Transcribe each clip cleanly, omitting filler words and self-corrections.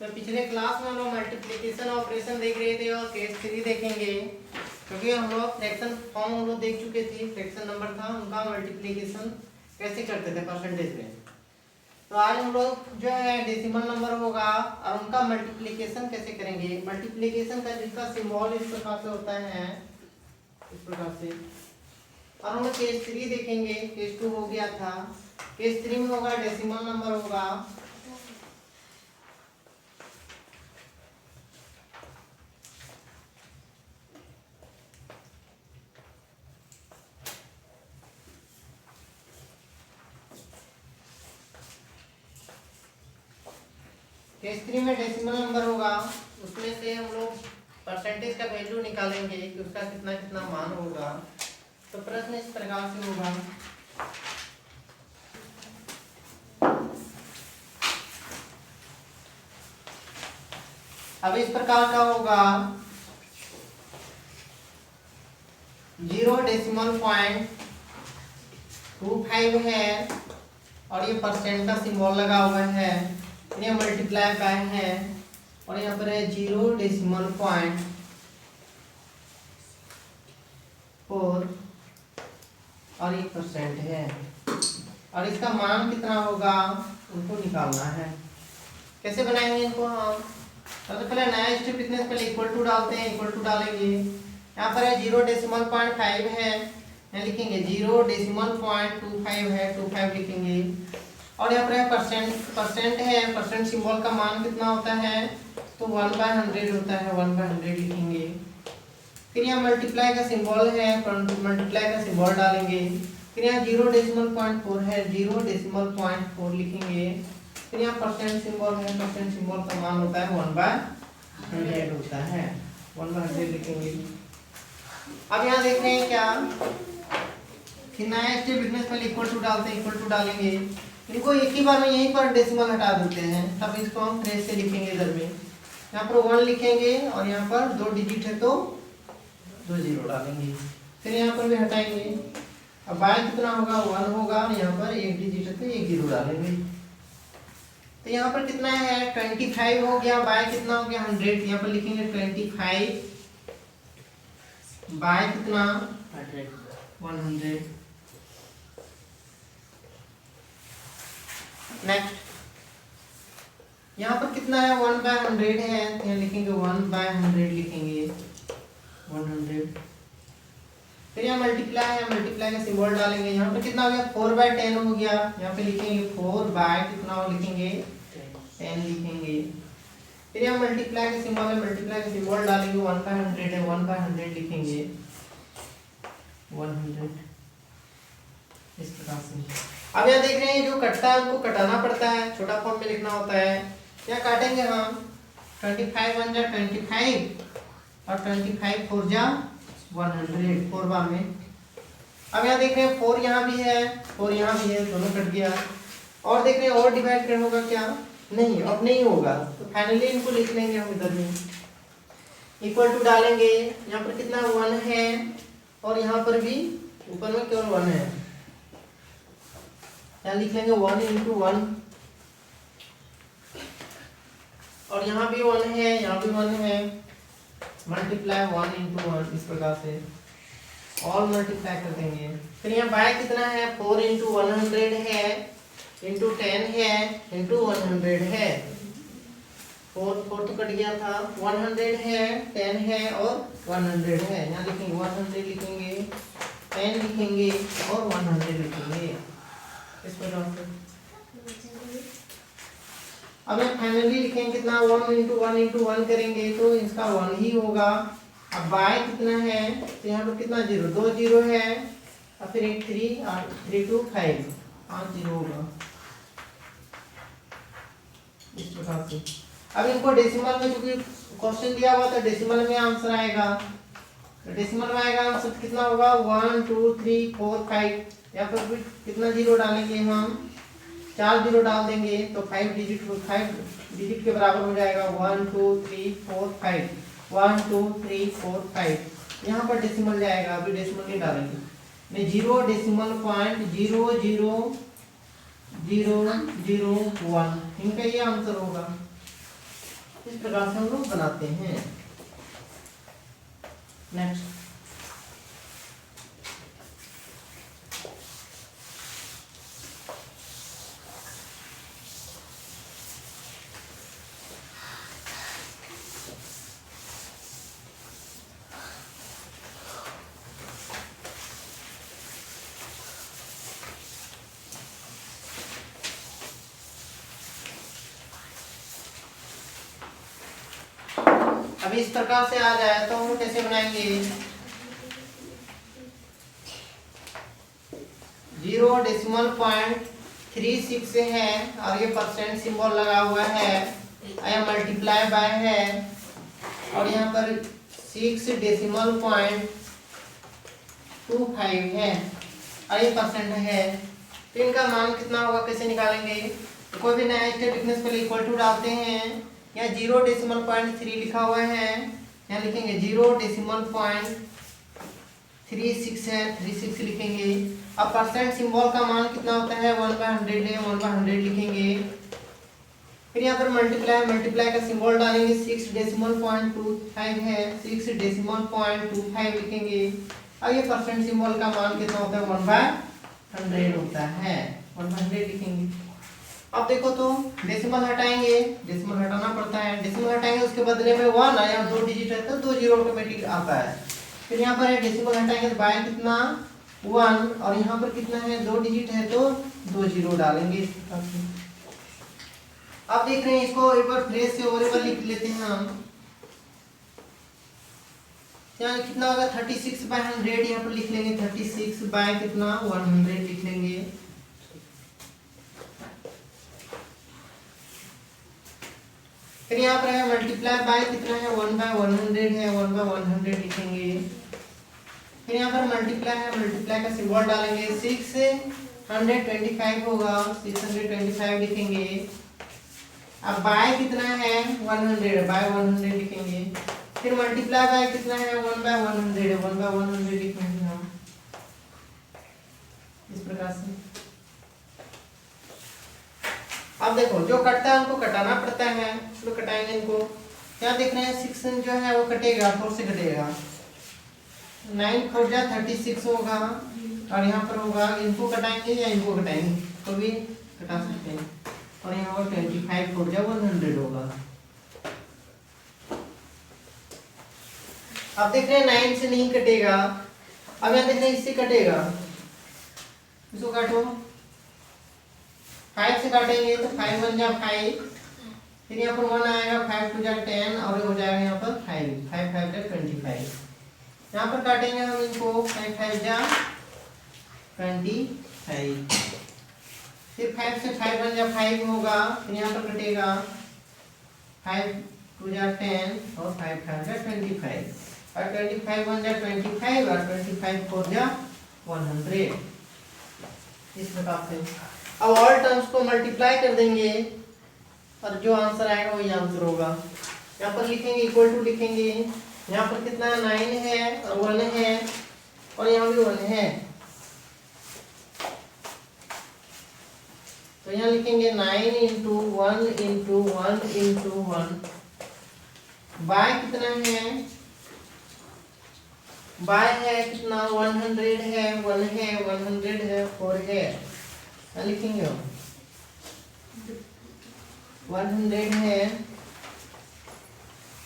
तो पिछले क्लास में हम लोग मल्टीप्लिकेशन ऑपरेशन देख रहे थे और केस 3 देखेंगे, क्योंकि हम लोग फ्रैक्शन फॉर्म हम लोग देख चुके थे। फ्रैक्शन नंबर था उनका मल्टीप्लिकेशन कैसे करते थे परसेंटेज में। तो आज हम लोग जो है डेसिमल नंबर होगा और उनका मल्टीप्लिकेशन कैसे करेंगे। मल्टीप्लिकेशन का जिसका सिंबल इस प्रकार से होता है, इस प्रकार से। और हम लोग केस 3 देखेंगे। केस 2 हो गया था, केस 3 में होगा डेसिमल नंबर होगा केस 3 में डेसिमल नंबर होगा, उसमें से हम लोग परसेंटेज का वैल्यू निकालेंगे कि उसका कितना कितना मान होगा। तो प्रश्न इस प्रकार से होगा, अब इस प्रकार का होगा 0.25 है और ये परसेंट का सिंबल लगा हुआ है, ये मल्टीप्लाई बाय है और यहाँ पर है 0.4 और ये परसेंट है और इसका मान कितना होगा उनको निकालना है। कैसे बनाएंगे इनको हम? सबसे पहले नया स्टेप लिखने से पहले इक्वल टू डालते हैं, इक्वल टू डालेंगे। यहाँ पर है 0.5 है, यहाँ लिखेंगे 0.25 है, 25 लिखेंगे। और यहाँ पर है परसेंट है, परसेंट सिंबल का मान कितना होता है तो 1/100 होता है, 1/100 लिखेंगे। फिर यहाँ मल्टीप्लाई का सिंबल है, मल्टीप्लाई का सिंबल डालेंगे। फिर यहाँ 0.4 है, 0.4 लिखेंगे। फिर यहाँ परसेंट सिंबल है, परसेंट सिंबल का मान होता है 1/100 होता है, 1/100 लिखेंगे। अब यहाँ देख रहे हैं क्या कि नया स्टेप लिखने से पहले इक्वल टू डालते हैं, इक्वल टू डालेंगे। इनको एक ही बार में यहीं पर डेसिमल हटा देते हैं, तब इसको हम फ्रेश से लिखेंगे। इधर में यहाँ पर 1 लिखेंगे और यहाँ पर 2 डिजिट है तो 2 जीरो डालेंगे। फिर यहाँ पर भी हटाएंगे। अब बाय कितना होगा 1 होगा और यहाँ पर 1 डिजिट है तो 1 जीरो डालेंगे। तो यहाँ पर कितना है 25 हो गया, बाय कितना हो गया 100। यहाँ पर लिखेंगे 25 बाय कितना 100। नेक्स्ट यहाँ पर कितना है 1/100 है, यहाँ लिखेंगे 1/100 लिखेंगे 100। फिर यहाँ मल्टीप्लाई है, मल्टीप्लाई का सिंबल डालेंगे। यहाँ पर कितना हो गया 4/10 हो गया, यहाँ पे लिखेंगे 4 बाय कितना हो लिखेंगे 10 लिखेंगे। फिर यहाँ मल्टीप्लाई का सिंबल है, मल्टीप्लाई का सिंबल डालेंगे 1/100 है, 1/100 लिखेंगे 100 इस प्रकार से। अब यहाँ देख रहे हैं जो कटता है उनको कटाना पड़ता है, छोटा फॉर्म में लिखना होता है। क्या काटेंगे हम 25 1 जा 25 और 25 4 जा 100 4 बार में। अब यहाँ देख रहे हैं 4 यहाँ भी है, 4 यहाँ भी है, दोनों कट गया। और देख रहे हैं और डिवाइड करना होगा क्या? नहीं, अब नहीं होगा। तो फाइनली इनको लिख लेंगे हम इधर में, इक्वल टू डालेंगे। यहाँ पर कितना 1 है और यहाँ पर भी ऊपर में केवल 1 है, यहाँ लिख लेंगे 1 × 1 और यहाँ भी 1 है, यहाँ भी 1 है, मल्टीप्लाई 1 × 1 इस प्रकार से ऑल मल्टीप्लाई कर देंगे। फिर यहाँ बाय कितना है 4 × 100 है, इंटू 10 है, इंटू 100 है। 4 तो कट गया था, 100 है, 10 है और 100 है। यहाँ लिखेंगे 100 लिखेंगे, 10 लिखेंगे और 100 लिखेंगे इस प्रकार से। अब यहाँ फाइनली लिखेंगे कितना 1 × 1 × 1 करेंगे तो इसका 1 ही होगा। अब बाय कितना है तो यहाँ पर कितना 0 2 जीरो है और फिर 1 3 और 3 2 5 5 जीरो होगा इस प्रकार से। अब इनको डेसिमल में क्योंकि क्वेश्चन दिया हुआ था डेसिमल में आंसर आएगा, तो डेसिमल में आएगा आंसर कितना होगा 1 2 3 4 5। यहाँ पर भी कितना जीरो डालेंगे हम 4 जीरो डाल देंगे तो 5 डिजिट के बराबर हो जाएगा 1 2 3 4 5 1 2 3 4 5। यहाँ पर डेसिमल जाएगा, अभी डेसिमल नहीं डालेंगे, नहीं 0.000001 इनका ये आंसर होगा। इस प्रकार से हम लोग बनाते हैं। नेक्स्ट, अभी इस प्रकार से आ जाए तो हम कैसे बनाएंगे? 0.36 है और ये परसेंट सिंबल लगा हुआ है, या मल्टीप्लाई बाय है, और यहाँ पर 6.25 है और ये परसेंट है। तो इनका मान कितना होगा, कैसे निकालेंगे? तो कोई भी नया स्टेप लिखने से पहले इक्वल टू डालते हैं। यहाँ 0.3 लिखा हुआ है, यहाँ लिखेंगे 0.36 है, 36 लिखेंगे। अब परसेंट सिंबल का मान कितना होता है? 1/100 है, 1/100 लिखेंगे। फिर यहाँ पर मल्टीप्लाई का सिंबल डालेंगे, 6.25 है, 6.25 लिखेंगे। अब ये परसेंट सिंबल का मान कितना होता है? 1/100 होता है, 1/100 लिखेंगे। अब देखो तो डेसिमल हटाएंगे, डेसिमल हटाना पड़ता है, डेसिमल हटाएंगे उसके बदले में 1 आया, 2 डिजिट है तो 2 जीरो ऑटोमेटिक आता है। फिर यहाँ पर डेसिमल हटाएंगे तो बाय कितना 1 और यहाँ पर कितना है 2 डिजिट है तो 2 जीरो डालेंगे। अब देख रहे हैं इसको एक बार फ्रेश से और एक बार लिख लेते हैं हम। यहाँ कितना होगा 36/100, यहाँ पर लिख लेंगे 36 बाय कितना 100 लिख लेंगे। फिर यहाँ पर है मल्टीप्लाई बाय कितना है 1/100 है, 1/100 लिखेंगे। फिर यहाँ पर मल्टीप्लाई है, मल्टीप्लाई का सिंबल डालेंगे, 625 होगा, 625 लिखेंगे। अब बाय कितना है 100, बाय 100 लिखेंगे। फिर मल्टीप्लाई बाय कितना है 1/100 है, 1/100 लिखेंगे हम इस प्रकार से। अब देखो जो कटता है उनको कटाना पड़ता है, तो कटाएंगे इनको। क्या देख रहे हैं 6 जो है वो कटेगा, 4 से कटेगा, 9 4 जा 36 होगा और यहाँ पर होगा, इनको कटाएंगे या इनको कटाएंगे तो भी कटा सकते हैं। और यहाँ पर 25 4 जा 100 होगा। अब देख रहे हैं 9 से नहीं कटेगा, अब यहाँ देख रहे हैं इससे कटेगा, इसको काटो, 5 से काटेंगे तो 5 1 जा 5, फिर यहाँ पर 1 आएगा, 5 2 जा 10 और हो जाएगा यहाँ पर 5 5 5 जा 25। यहाँ पर काटेंगे हम इनको, 5 5 जा 25, फिर 5 से 5 1 जा 5 होगा, फिर यहाँ पर कटेगा 5 2 जा 10 और 5 5 जा 25, और 25 1 जा 25 और 25 4 जा 100 इस प्रकार से। अब ऑल टर्म्स को मल्टीप्लाई कर देंगे और जो आंसर आएगा वही आंसर होगा। यहाँ पर लिखेंगे इक्वल टू लिखेंगे, यहाँ पर कितना 9 है और 1 है और यहाँ भी 1 है, तो यहाँ लिखेंगे 9 इंटू 1 इंटू 1 इंटू 1। बाय कितना है, बाय है कितना 100 है, 1 है, 100 है, 4 है, लिखेंगे हम 100 है,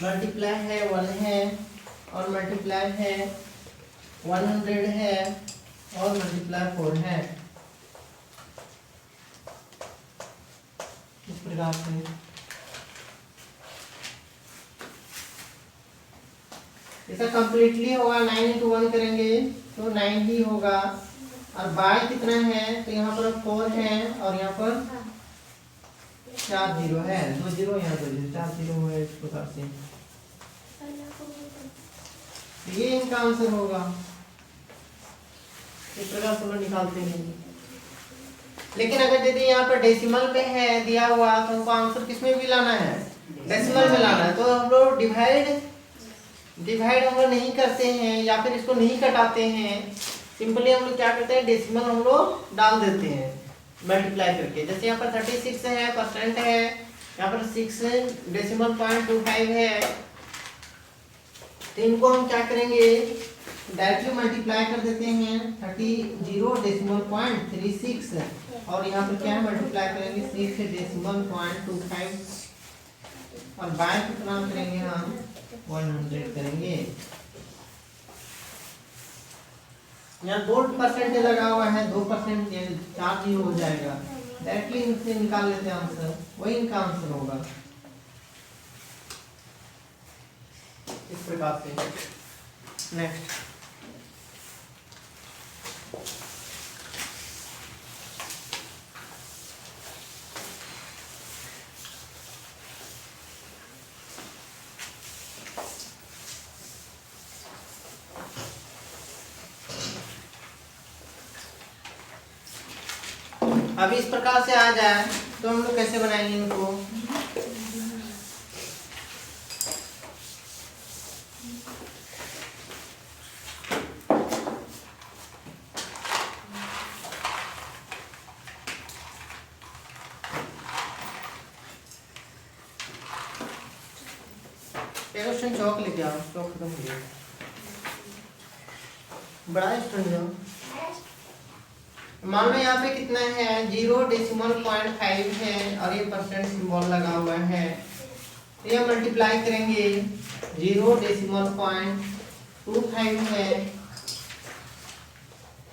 मल्टीप्लाई है 1 है और मल्टीप्लाई है 100 है और मल्टीप्लाई 4 है इस प्रकार से। ऐसा कंप्लीटली होगा, 9 इंटू 1 करेंगे तो 9 ही होगा। और बाय कितना है तो यहाँ पर 4 है और यहाँ पर 4 जीरो है, 2 जीरो यहाँ 2 जीरो, 4 जीरो है इस प्रकार से। ये इनका आंसर होगा, इस प्रकार से हम निकालते हैं। लेकिन अगर यदि यहाँ पर डेसिमल में है दिया हुआ तो हमको आंसर किसमें भी लाना है, डेसिमल में लाना है। तो हम लोग डिवाइड हम लोग नहीं करते हैं या फिर इसको नहीं कटाते हैं, सिंपली हम लोग क्या करते हैं डेसिमल हम लोग डाल देते हैं मल्टीप्लाई करके। जैसे यहाँ पर 36 है, परसेंट है यहाँ पर 6.25 है, तो इनको हम क्या करेंगे, डायरेक्टली मल्टीप्लाई कर देते हैं 30.36 और यहाँ पर क्या है मल्टीप्लाई करेंगे 6.25 और बाय कितना करेंगे हम 100 करेंगे। यहाँ 2% लगा हुआ है, 2% 4 जीरो हो जाएगा, डायरेक्टली इनसे निकाल लेते हैं आंसर, वही इनका आंसर होगा इस प्रकार से। नेक्स्ट अभी इस प्रकार से आ जाए तो हम लोग कैसे बनाएंगे इनको, क्वेश्चन चौक लेके आओ, चौक खत्म हो गया, बड़ा स्टूडेंट। मान लो यहाँ पे कितना है 0.5 है और ये परसेंट सिंबल लगा हुआ है, तो ये मल्टीप्लाई करेंगे 0.25 है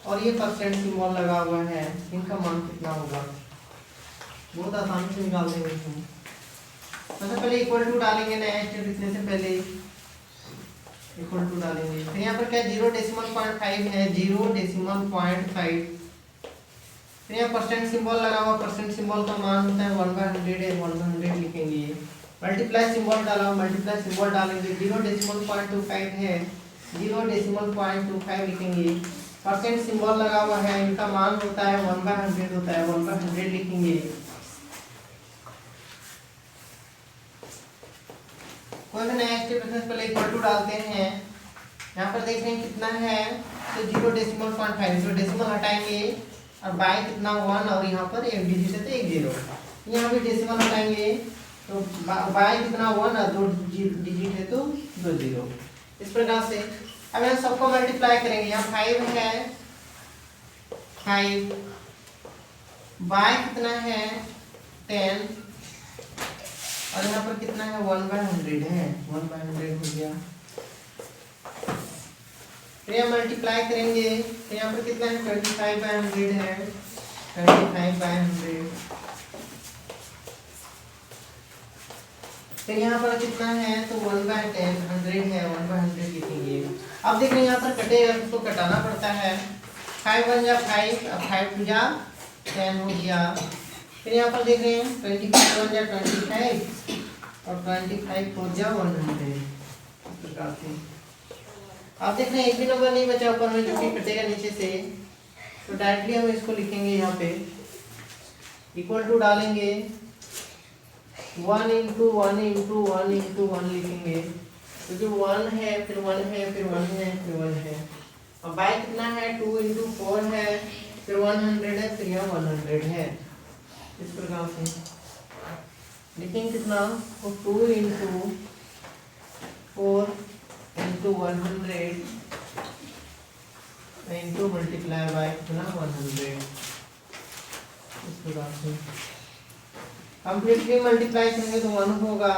और ये परसेंट सिंबल लगा हुआ है, इनका मान कितना होगा, बहुत आसानी से निकाल देंगे इसमें। सबसे पहले इक्वल टू डालेंगे, नया स्टेप लिखने से पहले इक्वल टू डालेंगे, फिर यहाँ पर क्या 0.5 है 0.5, फिर यहाँ परसेंट सिंबल लगा हुआ, परसेंट सिंबल का मान होता है 1/100 है, 100 लिखेंगे, मल्टीप्लाई सिंबल डाला हुआ, मल्टीप्लाई सिंबल डालेंगे 0.25 है 0.25 लिखेंगे, परसेंट सिंबल लगा हुआ है, इनका मान होता है 1/100 होता है, 1/100 लिखेंगे। कोई भी नया स्टेप रखने से पहले इक्वल टू डालते हैं, यहाँ पर देख रहे हैं कितना है, तो 0.5 जो डेसिमल हटाएंगे और बाय कितना 1 और यहाँ पर एक डिजिट है तो 1 0, यहाँ भी डेसिमल हटाएंगे तो बाय कितना 1 और 2 डिजिट है तो 2 0, इस प्रकार से। अब यहाँ सबको मल्टीप्लाई करेंगे, यहाँ 5 है 5, बाय कितना है 10 और यहाँ पर कितना है 1/100 है, 1/100 हो गया, फिर यहाँ मल्टीप्लाई करेंगे तो यहाँ पर कितना है 25/100 है, 25/100, फिर यहाँ पर कितना है तो 1/10 100 है, 1/100 लिखेंगे। अब देख रहे हैं यहाँ पर कटेगा तो कटाना पड़ता है, 5 1 जा 5 और 5 2 जा 10 हो गया, फिर यहाँ पर देख रहे हैं 25 1 जा 25 और 25 4 जा 100, इस प्रकार से। आप देख रहे हैं एक भी नंबर नहीं बचा ऊपर में जो कि कटेगा नीचे से, तो डायरेक्टली हम इसको लिखेंगे, यहाँ पे इक्वल टू डालेंगे 1 × 1 × 1 × 1 लिखेंगे, क्योंकि 1 है फिर 1 है फिर 1 है फिर 1 है, और बाय कितना है 2 × 4 है फिर 100 है फिर यहाँ 100 है, इस प्रकार से लिखेंगे कितना, तो 2 × 4 into 100 into multiply by कितना 100, इस प्रकार से कंप्लीटली मल्टीप्लाई करेंगे तो 1 होगा,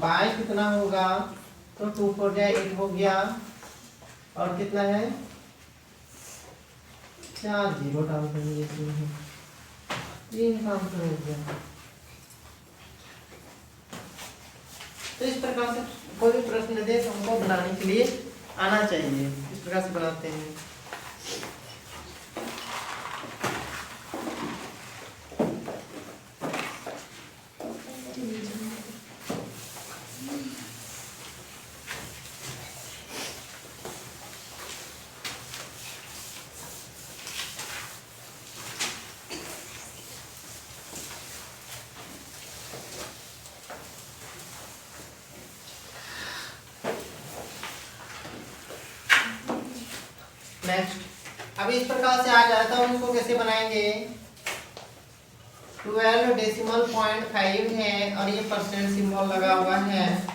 बाय कितना होगा तो 2 4 जा 8 हो गया और कितना है 4 0 डाल देंगे इसमें, ये काम हो गया। तो इस प्रकार से कोई भी प्रश्न दे तो हमको बनाने के लिए आना चाहिए, इस प्रकार से बनाते हैं। नेक्स्ट अभी इस प्रकार से आ जाता है, हम इसको कैसे बनाएंगे, 12.5 है और ये परसेंट सिंबल लगा हुआ है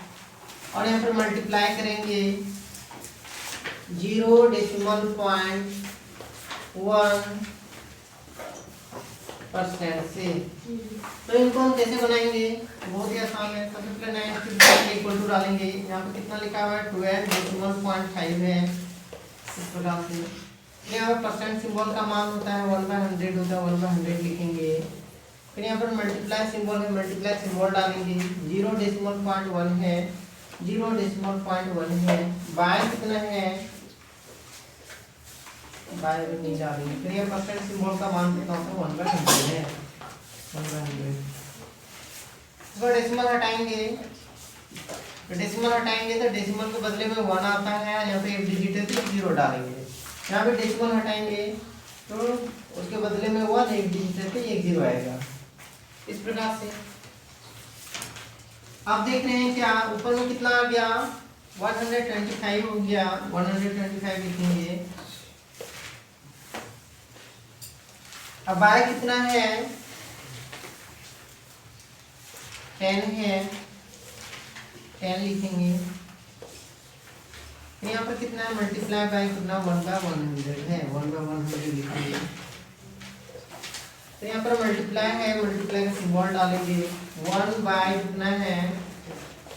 और यहाँ पर मल्टीप्लाई करेंगे 0.1% से। तो इनको हम कैसे बनाएंगे? बहुत ही आसान है। सबसे पहले 9 इक्वल टू डालेंगे। यहाँ पर कितना लिखा हुआ है? 12.5 है। इस प्रकार से यहाँ पर परसेंट सिंबल का मान होता है 1/100 होता है, 1/100 लिखेंगे। फिर यहाँ पर मल्टीप्लाई सिंबल है, मल्टीप्लाई सिंबल डालेंगे। 0.1 है, 0.1 है। बाय कितना है? बाय नहीं डालेंगे। फिर यहाँ परसेंट सिंबल का मान कितना होता है? 1/100 है, 1/100। इसको डेसिमल हटाएंगे, डेसिमल हटाएंगे तो डेसिमल के बदले में 1 आता है। यहाँ पे एक डिजिट है तो 0 डालेंगे। यहाँ पे डेसिमल हटाएंगे तो उसके बदले में 1 एक डिजिट है तो 1 0 आएगा। इस प्रकार से आप देख रहे हैं क्या ऊपर में कितना आ गया? 125 हो गया। 125 लिखेंगे। अब बाय कितना है? 10 है, 10 लिखेंगे। यहाँ पर कितना है? मल्टीप्लाई बाय कितना? 1/100 है, 1/100 लिखेंगे। तो यहाँ पर मल्टीप्लाई है, मल्टीप्लाई का सिंबल डालेंगे। 1 बाय कितना है?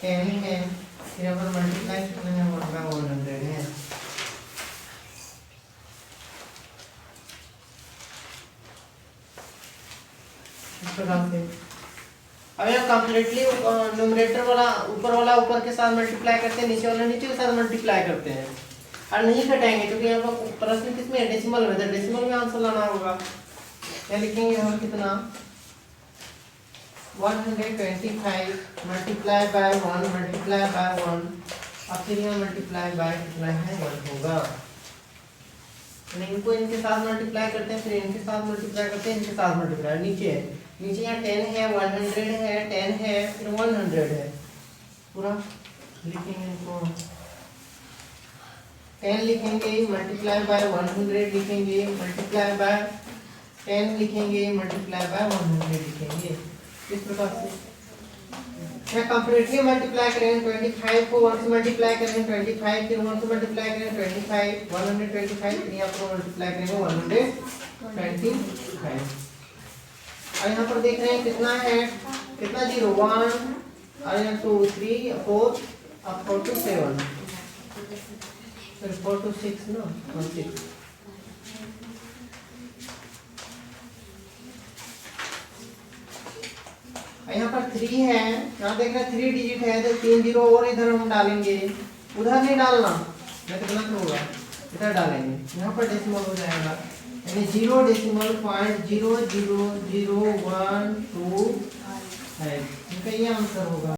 10 है। यहाँ पर मल्टीप्लाई कितना है? 1/100 है। इस प्रकार से अब यहाँ कंप्लीटली न्यूमरेटर वाला ऊपर के साथ मल्टीप्लाई करते हैं, नीचे वाला नीचे के साथ मल्टीप्लाई करते हैं और नहीं घटाएंगे क्योंकि यहाँ पर प्रश्न किसमें है? डेसिमल में। डेसिमल में आंसर लाना होगा। क्या लिखेंगे हम? कितना? 125 मल्टीप्लाई बाय 1 मल्टीप्लाई बाय 1 और फिर यहाँ मल्टीप्लाई बाय कितना है? 1 होगा। इनको इनके साथ मल्टीप्लाई करते हैं, फिर इनके साथ मल्टीप्लाई करते हैं, इनके साथ मल्टीप्लाई। नीचे है, नीचे यहाँ 10 है, 100 है, 10 है, फिर 100 है। पूरा लिखेंगे इनको। 10 लिखेंगे, मल्टीप्लाई बाय 100 लिखेंगे, मल्टीप्लाई बाय 10 लिखेंगे, मल्टीप्लाई बाय 100 लिखेंगे। इस प्रकार से मैं कंप्लीटली मल्टीप्लाई करेंगे। 25 को 1 से मल्टीप्लाई करेंगे 25, फिर 1 से मल्टीप्लाई करेंगे 25, 125, फिर यहाँ पर मल्टीप्लाई करेंगे 125। और यहाँ पर देख रहे हैं कितना है? कितना? 0 1 और यहाँ 2 3 4 और 4 to 7, फिर 4 to 6 ना 6। यहाँ पर 3 है, यहाँ देख रहे हैं 3 डिजिट है तो 3 0 और इधर हम डालेंगे। उधर नहीं डालना, मैं तो गलत होगा, इधर डालेंगे। यहाँ पर डेसिमल हो जाएगा, यानी 0.000125 है। इनका ये आंसर होगा।